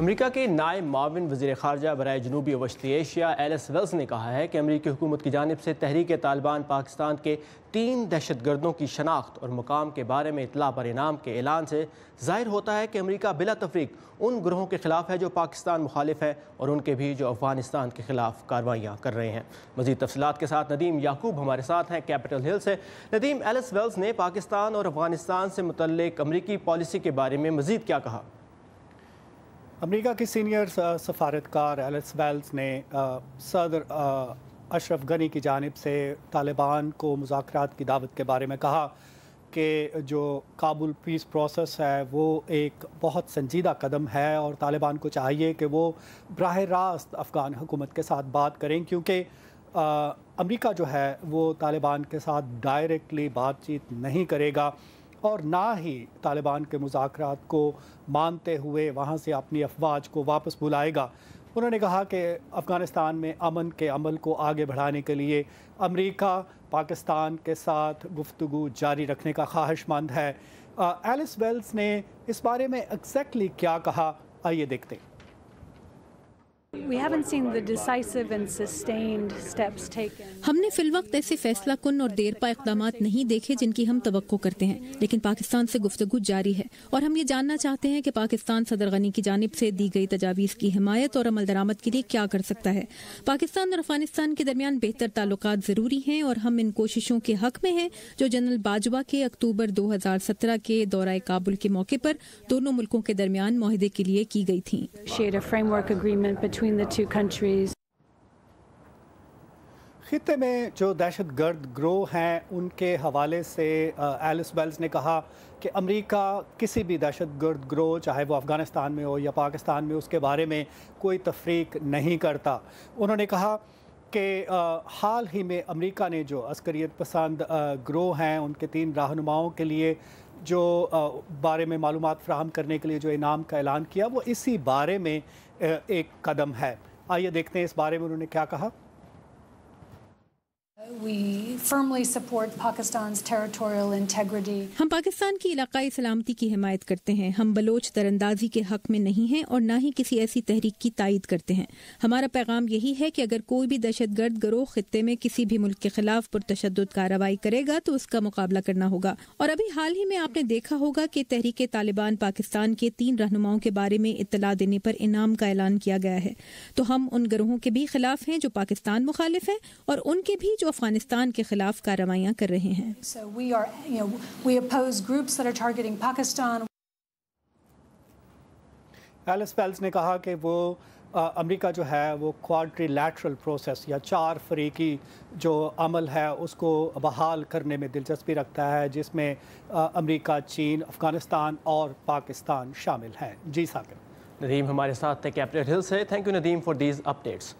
امریکہ کے نائب معاون وزیر خارجہ برائے جنوبی وسطی ایشیا ایلس ویلز نے کہا ہے کہ امریکی حکومت کی جانب سے تحریک طالبان پاکستان کے 3 دہشت گردوں کی شناخت اور مقام کے بارے میں اطلاع پر انعام کے اعلان سے ظاہر ہوتا ہے کہ امریکہ بلا تفریق ان گروہوں کے خلاف ہے جو پاکستان مخالف ہے اور ان کے بھی جو افغانستان کے خلاف کارروائیاں کر رہے ہیں۔ مزید تفصیلات کے ساتھ ندیم یعقوب ہمارے ساتھ ہیں کیپٹل ہل سے۔ ندیم، ایلس ویلز نے پاکستان اور افغانستان سے متعلق امریکی پالیسی کے بارے میں مزید کیا کہا؟ امریکہ کی سینئر سفارتکار ایلس ویلز نے صدر اشرف غنی کی جانب سے طالبان کو مذاکرات کی دعوت کے بارے میں کہا کہ جو کابل پیس پروسیس ہے وہ ایک بہت سنجیدہ قدم ہے اور طالبان کو چاہیے کہ وہ براہ راست افغان حکومت کے ساتھ بات کریں، کیونکہ امریکہ جو ہے وہ طالبان کے ساتھ ڈائریکٹلی بات چیت نہیں کرے گا اور نہ ہی طالبان کے مذاکرات کو مانتے ہوئے وہاں سے اپنی افواج کو واپس بلائے گا۔ انہوں نے کہا کہ افغانستان میں امن کے عمل کو آگے بڑھانے کے لیے امریکہ پاکستان کے ساتھ گفتگو جاری رکھنے کا خواہش مند ہے۔ ایلس ویلز نے اس بارے میں ایگزیکٹلی کیا کہا، آئیے دیکھتے ہیں۔ ہم نے فی الوقت ایسے فیصلہ کن اور دیر پا اقدامات نہیں دیکھے جن کی ہم توقع کرتے ہیں، لیکن پاکستان سے گفتگو جاری ہے اور ہم یہ جاننا چاہتے ہیں کہ پاکستان صدر غنی کی جانب سے دی گئی تجاویز کی حمایت اور عمل درآمد کے لیے کیا کر سکتا ہے۔ پاکستان اور افغانستان کے درمیان بہتر تعلقات ضروری ہیں اور ہم ان کوششوں کے حق میں ہیں جو جنرل باجوہ کے اکتوبر 2017 کے دورہ کابل کے موقع پر دونوں ملکوں کے درمیان معاہدے کے لیے کی گئی تھیں۔ خطے میں جو دہشت گرد گروہ ہیں ان کے حوالے سے ایلس ویلز نے کہا کہ امریکہ کسی بھی دہشت گرد گروہ چاہے وہ افغانستان میں ہو یا پاکستان میں اس کے بارے میں کوئی تفریق نہیں کرتا۔ انہوں نے کہا کہ حال ہی میں امریکہ نے جو عسکریت پسند گروہ ہیں ان کے 3 رہنماؤں کے لیے جو بارے میں معلومات فراہم کرنے کے لیے جو انعام کا اعلان کیا وہ اسی بارے میں ایک قدم ہے۔ آئیے دیکھتے ہیں اس بارے میں انہوں نے کیا کہا۔ ہم پاکستان کی علاقائی سلامتی کی حمایت کرتے ہیں۔ ہم بلوچ دراندازی کے حق میں نہیں ہیں اور نہ ہی کسی ایسی تحریک کی تائید کرتے ہیں۔ ہمارا پیغام یہی ہے کہ اگر کوئی بھی دہشت گرد گروہ خطے میں کسی بھی ملک کے خلاف پرتشدد کارروائی کرے گا تو اس کا مقابلہ کرنا ہوگا۔ اور ابھی حال ہی میں آپ نے دیکھا ہوگا کہ تحریک طالبان پاکستان کے 3 رہنماؤں کے بارے میں اطلاع دینے پر انعام کا اعلان کیا گیا ہے۔ تو ہم ان گروہوں کے بھی خلاف ہیں جو پاکستان مخالف ہیں اور ان کے بھی جو افغانستان کے خلاف کارروائیاں کر رہے ہیں۔ ایلس ویلز نے کہا کہ وہ امریکہ جو ہے وہ کوادری لیٹرل پروسیس یا 4 فریقی جو عمل ہے اس کو بحال کرنے میں دلچسپی رکھتا ہے، جس میں امریکہ، چین، افغانستان اور پاکستان شامل ہیں۔ جی ثاقب۔ ندیم ہمارے ساتھ تھے کیپٹل ہل سے۔ Thank you Nadeem for these updates.